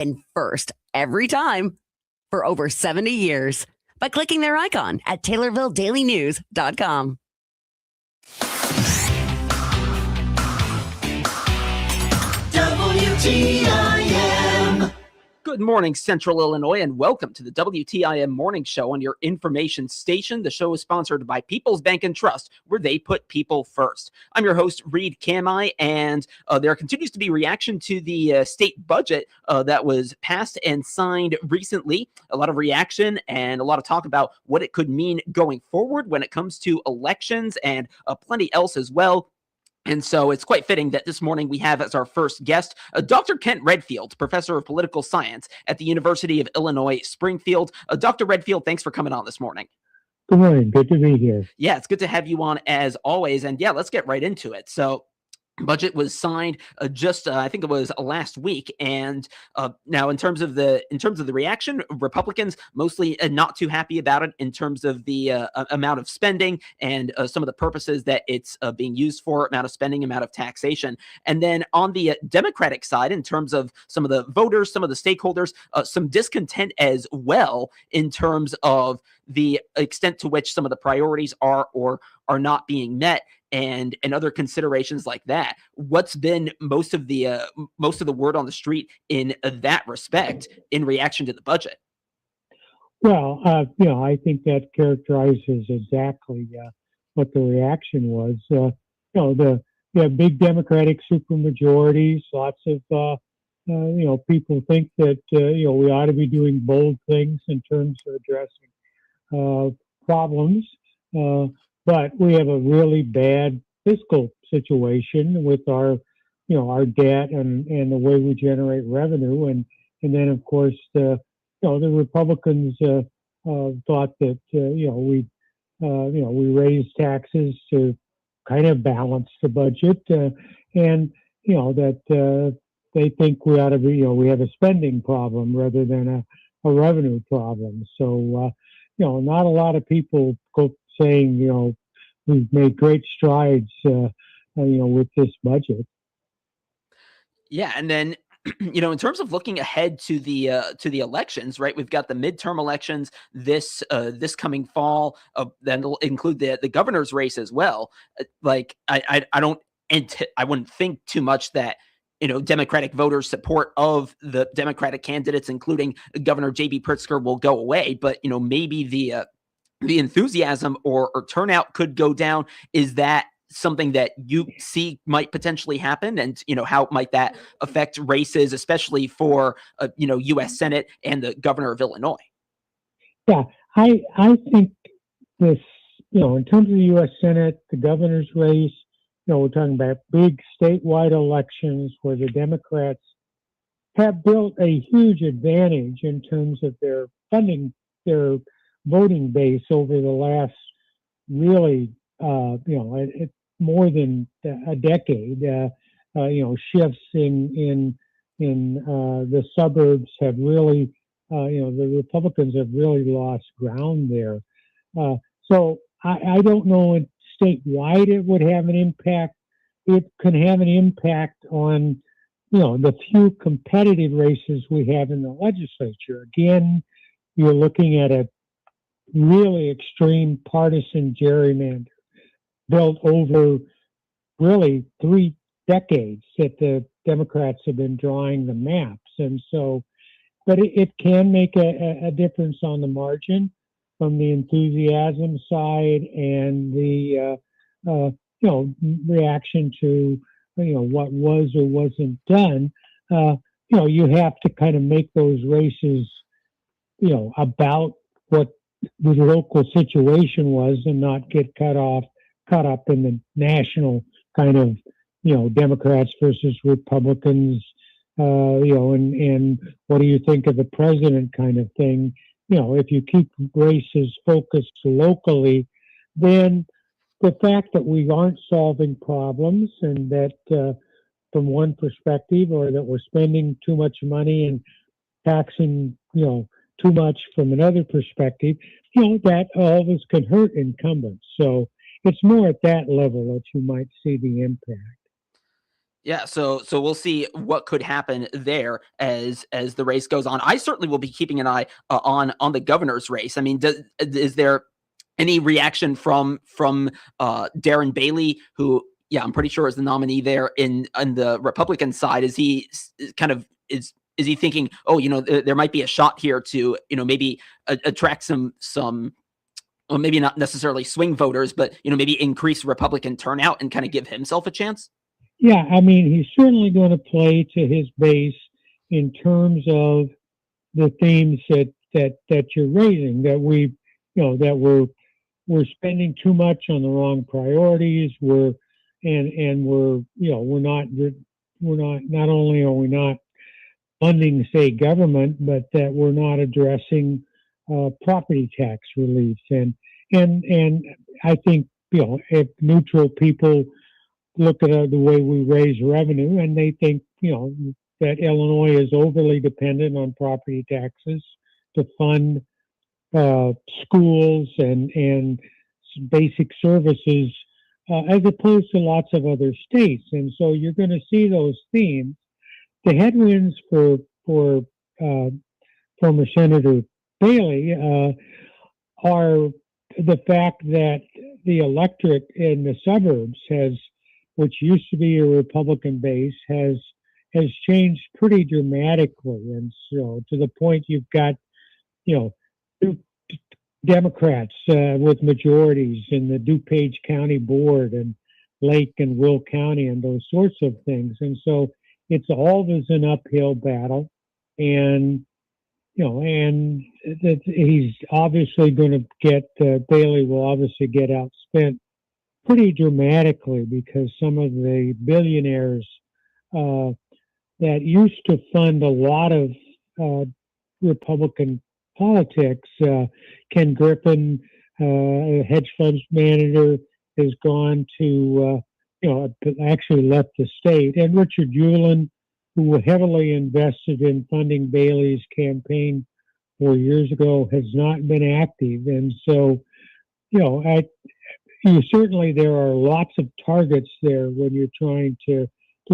and first every time for over 70 years by clicking their icon at TaylorvilleDailyNews.com. WTIM. Good morning, Central Illinois, and welcome to the WTIM Morning Show on your information station. The show is sponsored by People's Bank and Trust, where they put people first. I'm your host, Reed Kamai, and there continues to be reaction to the state budget that was passed and signed recently. A lot of reaction and a lot of talk about what it could mean going forward when it comes to elections and plenty else as well. And so it's quite fitting that this morning we have as our first guest, Dr. Kent Redfield, professor of political science at the University of Illinois, Springfield. Dr. Redfield, thanks for coming on this morning. Good morning. Good to be here. Yeah, it's good to have you on as always. And yeah, let's get right into it. So budget was signed I think it was last week, and now in terms of the reaction, Republicans mostly not too happy about it in terms of the amount of spending and some of the purposes that it's being used for, amount of spending, amount of taxation. And then on the Democratic side, in terms of some of the voters, some of the stakeholders, some discontent as well in terms of the extent to which some of the priorities are or are not being met, and other considerations like that. What's been most of the word on the street in that respect in reaction to the budget? Well, I think that characterizes exactly what the reaction was. The big Democratic supermajorities. Lots of people think that we ought to be doing bold things in terms of addressing problems. But we have a really bad fiscal situation with our debt and the way we generate revenue, and then of course the Republicans thought that we raised taxes to kind of balance the budget, and that they think we ought to be we have a spending problem rather than a revenue problem. So not a lot of people go saying, we've made great strides, with this budget. Yeah, and then, in terms of looking ahead to the elections, right? We've got the midterm elections this coming fall. That'll include the governor's race as well. I wouldn't think too much that Democratic voters' support of the Democratic candidates, including Governor J.B. Pritzker, will go away. But maybe the enthusiasm or turnout could go down. Is that something that you see might potentially happen? And, how might that affect races, especially for, U.S. Senate and the governor of Illinois? Yeah, I think this, in terms of the U.S. Senate, the governor's race, we're talking about big statewide elections where the Democrats have built a huge advantage in terms of their funding, their voting base over the last really, more than a decade. Shifts in the suburbs have really, the Republicans have really lost ground there. So I don't know if statewide it would have an impact. It can have an impact on, the few competitive races we have in the legislature. Again, you're looking at a really extreme partisan gerrymander built over really 3 decades that the Democrats have been drawing the maps. And so, but it can make a difference on the margin from the enthusiasm side and the, reaction to, what was or wasn't done. You have to kind of make those races, about what the local situation was and not get caught up in the national kind of, Democrats versus Republicans, and what do you think of the president kind of thing. If you keep races focused locally, then the fact that we aren't solving problems and that from one perspective, or that we're spending too much money and taxing, too much from another perspective, that all this can hurt incumbents. So it's more at that level that you might see the impact. Yeah, so we'll see what could happen there as the race goes on. I certainly will be keeping an eye on the governor's race. I mean, is there any reaction from Darren Bailey, who, yeah, I'm pretty sure is the nominee there in on the Republican side? Is he kind of is he thinking, oh, there might be a shot here to maybe attract some well, maybe not necessarily swing voters, but maybe increase Republican turnout and kind of give himself a chance? Yeah, I mean, he's certainly going to play to his base in terms of the themes that you're raising. That that we're spending too much on the wrong priorities. Not only are we not funding state government, but that we're not addressing property tax relief. And I think if neutral people look at the way we raise revenue, and they think that Illinois is overly dependent on property taxes to fund schools and basic services, as opposed to lots of other states. And so you're going to see those themes. The headwinds for former Senator Bailey are the fact that the electorate in the suburbs which used to be a Republican base, has changed pretty dramatically, and so to the point you've got Democrats with majorities in the DuPage County Board and Lake and Will County and those sorts of things, and so it's always an uphill battle, and that he's obviously going to get Bailey will obviously get outspent pretty dramatically, because some of the billionaires that used to fund a lot of Republican politics, Ken Griffin, a hedge funds manager, has gone to, actually left the state, and Richard Uihlein, who heavily invested in funding Bailey's campaign 4 years ago, has not been active. And so, certainly there are lots of targets there when you're trying to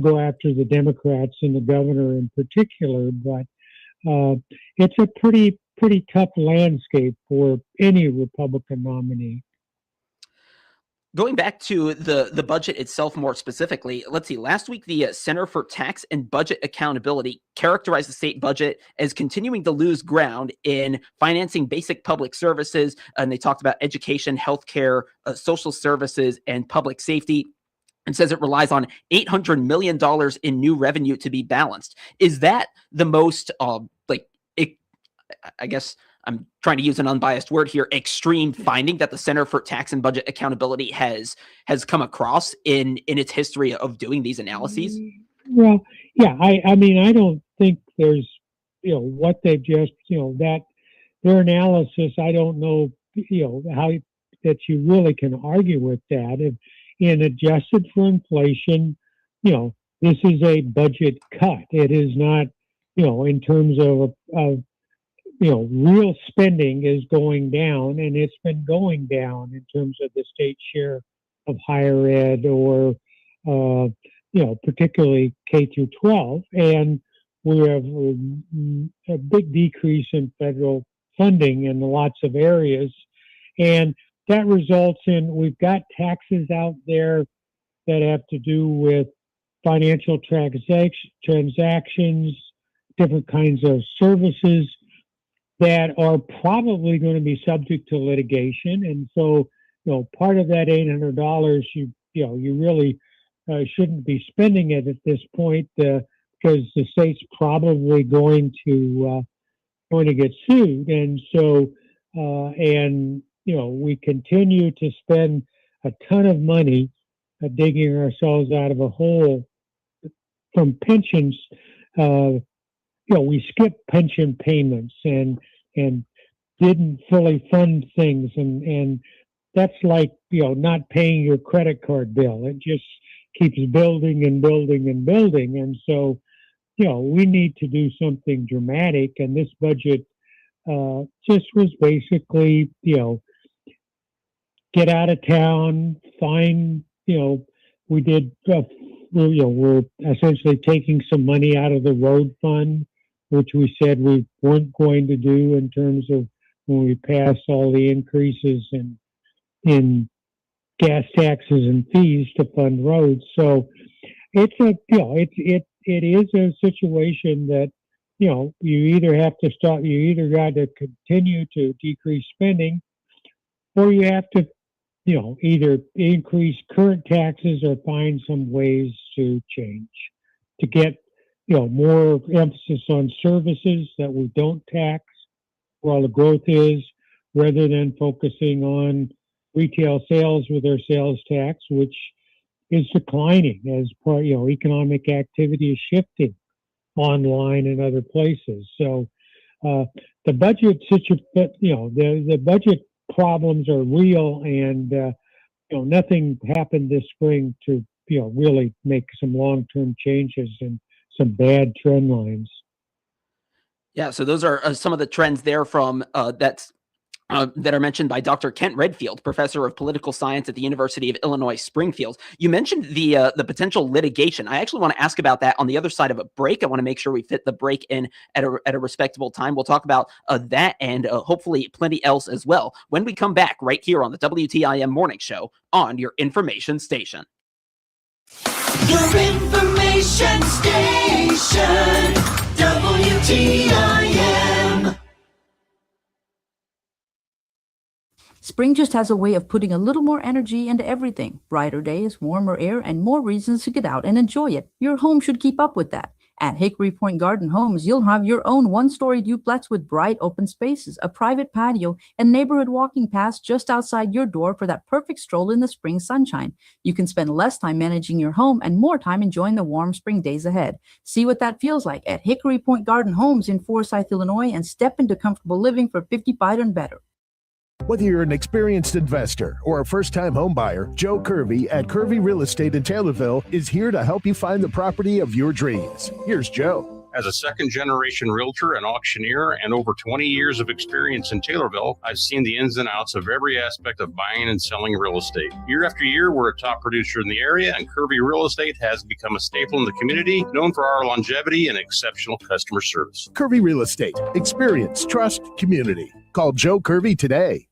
go after the Democrats and the governor in particular, but it's a pretty tough landscape for any Republican nominee. Going back to the budget itself more specifically, let's see. Last week, the Center for Tax and Budget Accountability characterized the state budget as continuing to lose ground in financing basic public services, and they talked about education, healthcare, social services, and public safety. And says it relies on $800 million in new revenue to be balanced. Is that the most, I guess I'm trying to use an unbiased word here, extreme finding that the Center for Tax and Budget Accountability has come across in its history of doing these analyses? Well, yeah, I mean, I don't think there's, what they've just, that their analysis, I don't know, how that you really can argue with that. And adjusted for inflation, this is a budget cut. It is not, in terms of real spending is going down, and it's been going down in terms of the state share of higher ed, or, particularly K through 12. And we have a big decrease in federal funding in lots of areas. And that results in, we've got taxes out there that have to do with financial transactions, different kinds of services that are probably going to be subject to litigation. And so, part of that $800, you really shouldn't be spending it at this point, because the state's probably going to get sued. And so, we continue to spend a ton of money digging ourselves out of a hole from pensions. We skipped pension payments and didn't fully fund things, and that's like not paying your credit card bill. It just keeps building and building and building, and so we need to do something dramatic. And this budget just was basically get out of town, find we did we're essentially taking some money out of the road fund, which we said we weren't going to do in terms of when we passed all the increases in gas taxes and fees to fund roads. So it's it is a situation that, you either have to stop, you either got to continue to decrease spending, or you have to, either increase current taxes or find some ways to change, to get, more emphasis on services that we don't tax where all the growth is, rather than focusing on retail sales with our sales tax, which is declining as part, economic activity is shifting online and other places. So the budget the budget problems are real, and nothing happened this spring to really make some long-term changes and some bad trend lines. Yeah, so those are some of the trends there from that are mentioned by Dr. Kent Redfield, professor of political science at the University of Illinois, Springfield. You mentioned the potential litigation. I actually want to ask about that on the other side of a break. I want to make sure we fit the break in at a respectable time. We'll talk about that and hopefully plenty else as well when we come back right here on the WTIM Morning Show on your information station. Your information station, WTIM. Spring just has a way of putting a little more energy into everything. Brighter days, warmer air, and more reasons to get out and enjoy it. Your home should keep up with that. At Hickory Point Garden Homes, you'll have your own one-story duplex with bright open spaces, a private patio, and neighborhood walking paths just outside your door for that perfect stroll in the spring sunshine. You can spend less time managing your home and more time enjoying the warm spring days ahead. See what that feels like at Hickory Point Garden Homes in Forsyth, Illinois, and step into comfortable living for 55 and better. Whether you're an experienced investor or a first-time home buyer, Joe Curvey at Curvey Real Estate in Taylorville is here to help you find the property of your dreams. Here's Joe. As a second-generation realtor and auctioneer and over 20 years of experience in Taylorville, I've seen the ins and outs of every aspect of buying and selling real estate. Year after year, we're a top producer in the area, and Curvey Real Estate has become a staple in the community, known for our longevity and exceptional customer service. Curvey Real Estate. Experience, trust, community. Call Joe Curvey today.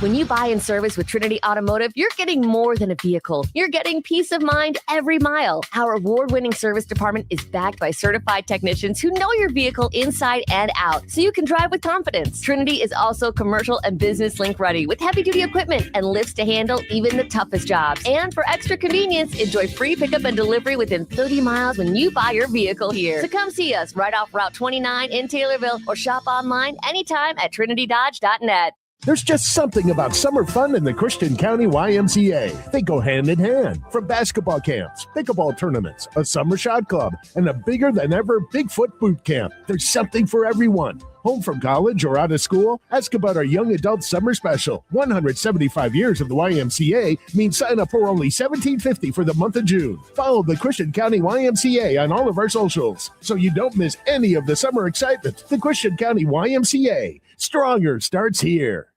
When you buy and service with Trinity Automotive, you're getting more than a vehicle. You're getting peace of mind every mile. Our award-winning service department is backed by certified technicians who know your vehicle inside and out, so you can drive with confidence. Trinity is also commercial and business link ready with heavy-duty equipment and lifts to handle even the toughest jobs. And for extra convenience, enjoy free pickup and delivery within 30 miles when you buy your vehicle here. So come see us right off Route 29 in Taylorville or shop online anytime at trinitydodge.net. There's just something about summer fun in the Christian County YMCA. They go hand in hand. From basketball camps, pickleball tournaments, a summer shot club, and a bigger than ever Bigfoot boot camp. There's something for everyone. Home from college or out of school? Ask about our Young Adult Summer Special. 175 years of the YMCA means sign up for only $17.50 for the month of June. Follow the Christian County YMCA on all of our socials so you don't miss any of the summer excitement. The Christian County YMCA. Stronger starts here.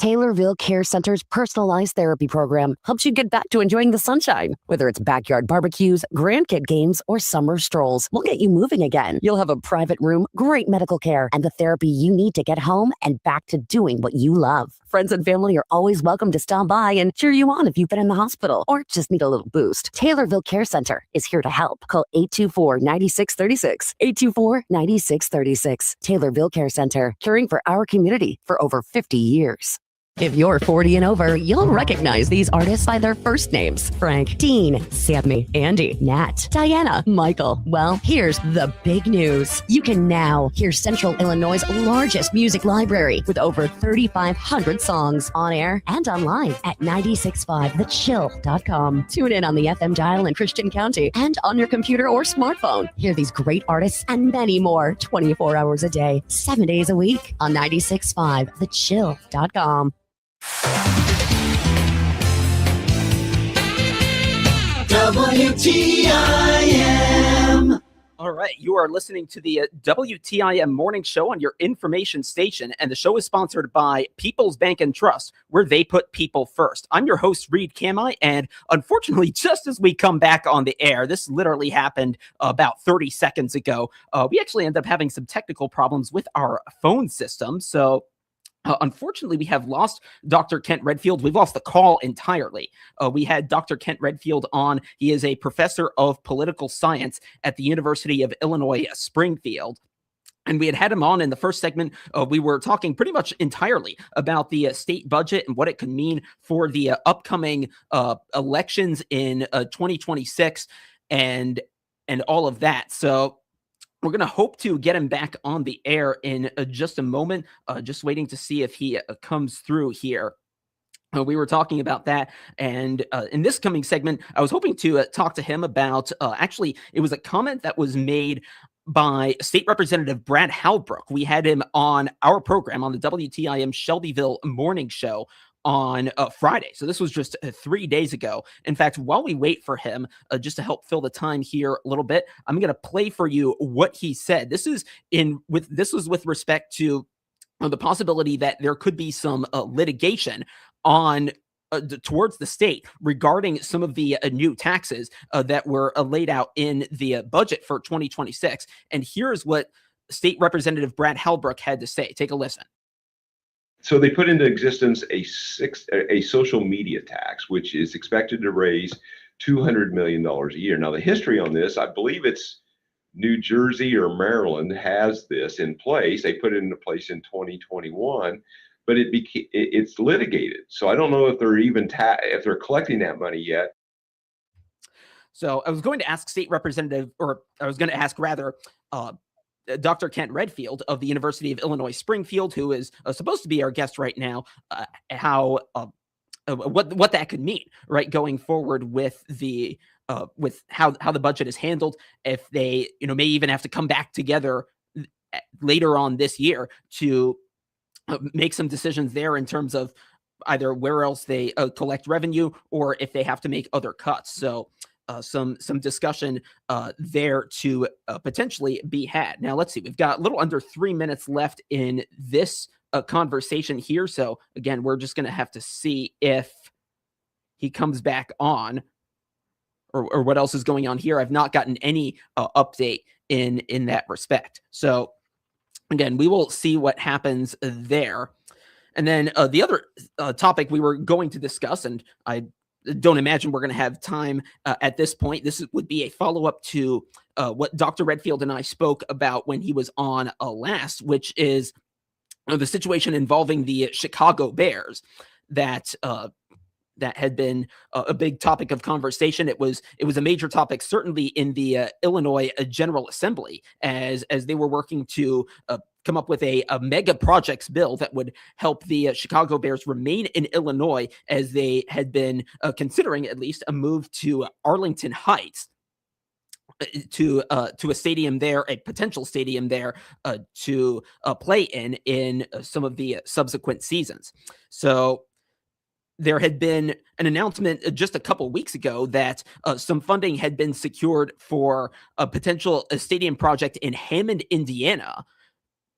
Taylorville Care Center's personalized therapy program helps you get back to enjoying the sunshine. Whether it's backyard barbecues, grandkid games, or summer strolls, we'll get you moving again. You'll have a private room, great medical care, and the therapy you need to get home and back to doing what you love. Friends and family are always welcome to stop by and cheer you on if you've been in the hospital or just need a little boost. Taylorville Care Center is here to help. Call 824-9636. 824-9636. Taylorville Care Center, caring for our community for over 50 years. If you're 40 and over, you'll recognize these artists by their first names. Frank, Dean, Sammy, Andy, Nat, Diana, Michael. Well, here's the big news. You can now hear Central Illinois' largest music library with over 3,500 songs on air and online at 965thechill.com. Tune in on the FM dial in Christian County and on your computer or smartphone. Hear these great artists and many more 24 hours a day, 7 days a week on 965thechill.com. WTIM. All right, you are listening to the WTIM morning show on your information station, and the show is sponsored by People's Bank and Trust, where they put people first. I'm your host, Reed Kamai, and unfortunately, just as we come back on the air, this literally happened about 30 seconds ago, we actually ended up having some technical problems with our phone system, so unfortunately, we have lost Dr. Kent Redfield. We've lost the call entirely. We had Dr. Kent Redfield on. He is a professor of political science at the University of Illinois, Springfield. And we had him on in the first segment. We were talking pretty much entirely about the state budget and what it could mean for the upcoming elections in 2026 and all of that. So we're going to hope to get him back on the air in just a moment. Just waiting to see if he comes through here. We were talking about that. And in this coming segment, I was hoping to talk to him about, actually, it was a comment that was made by State Representative Brad Halbrook. We had him on our program on the WTIM Shelbyville morning show on Friday. So this was just 3 days ago. In fact, while we wait for him, just to help fill the time here a little bit, I'm going to play for you what he said. This was with respect to the possibility that there could be some litigation on towards the state regarding some of the new taxes that were laid out in the budget for 2026. And here's what State Representative Brad Halbrook had to say. Take a listen. So they put into existence a social media tax, which is expected to raise $200 million a year. Now, the history on this, I believe it's New Jersey or Maryland has this in place. They put it into place in 2021, but it's litigated. So I don't know if they're even if they're collecting that money yet. So I was going to ask Dr. Kent Redfield of the University of Illinois Springfield, who is supposed to be our guest right now, what that could mean, right, going forward with the with how the budget is handled. If they may even have to come back together later on this year to make some decisions there in terms of either where else they collect revenue or if they have to make other cuts. So some discussion there to potentially be had. Now, let's see. We've got a little under 3 minutes left in this conversation here. So, again, we're just going to have to see if he comes back on or what else is going on here. I've not gotten any update in that respect. So, again, we will see what happens there. And then the other topic we were going to discuss, and I don't imagine we're going to have time at this point. This would be a follow-up to what Dr. Redfield and I spoke about when he was on last, which is the situation involving the Chicago Bears that had been a big topic of conversation. It was a major topic, certainly in the Illinois General Assembly, as they were working to come up with a mega projects bill that would help the Chicago Bears remain in Illinois, as they had been considering at least a move to Arlington Heights, to a stadium there, a potential stadium there to play in some of the subsequent seasons. So there had been an announcement just a couple weeks ago that some funding had been secured for a potential stadium project in Hammond, Indiana,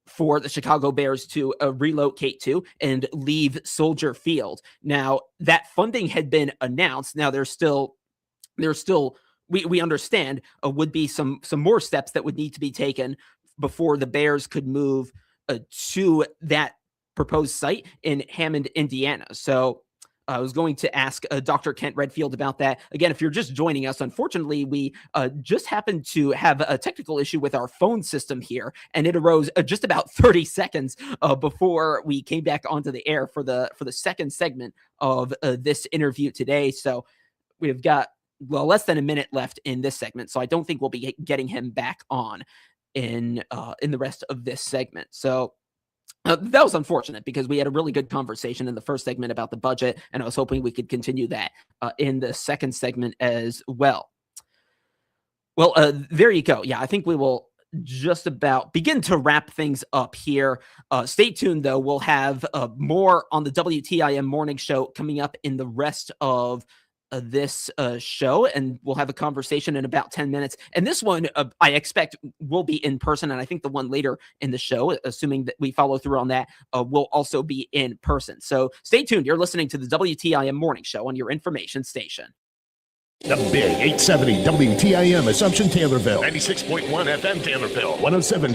for the Chicago Bears to relocate to and leave Soldier Field. Now, that funding had been announced. Now, there's still we understand would be some more steps that would need to be taken before the Bears could move to that proposed site in Hammond, Indiana. So I was going to ask Dr. Kent Redfield about that. Again, if you're just joining us, unfortunately, we just happened to have a technical issue with our phone system here, and it arose just about 30 seconds before we came back onto the air for the second segment of this interview today. So we've got less than a minute left in this segment, so I don't think we'll be getting him back on in the rest of this segment. So that was unfortunate because we had a really good conversation in the first segment about the budget, and I was hoping we could continue that in the second segment as well. Well, there you go. Yeah, I think we will just about begin to wrap things up here. Stay tuned, though. We'll have more on the WTIM morning show coming up in the rest of this show, and we'll have a conversation in about 10 minutes. And this one, I expect, will be in person, and I think the one later in the show, assuming that we follow through on that, will also be in person. So stay tuned. You're listening to the WTIM Morning Show on your information station. The big 870 WTIM Assumption Taylorville. 96.1 FM Taylorville. 107.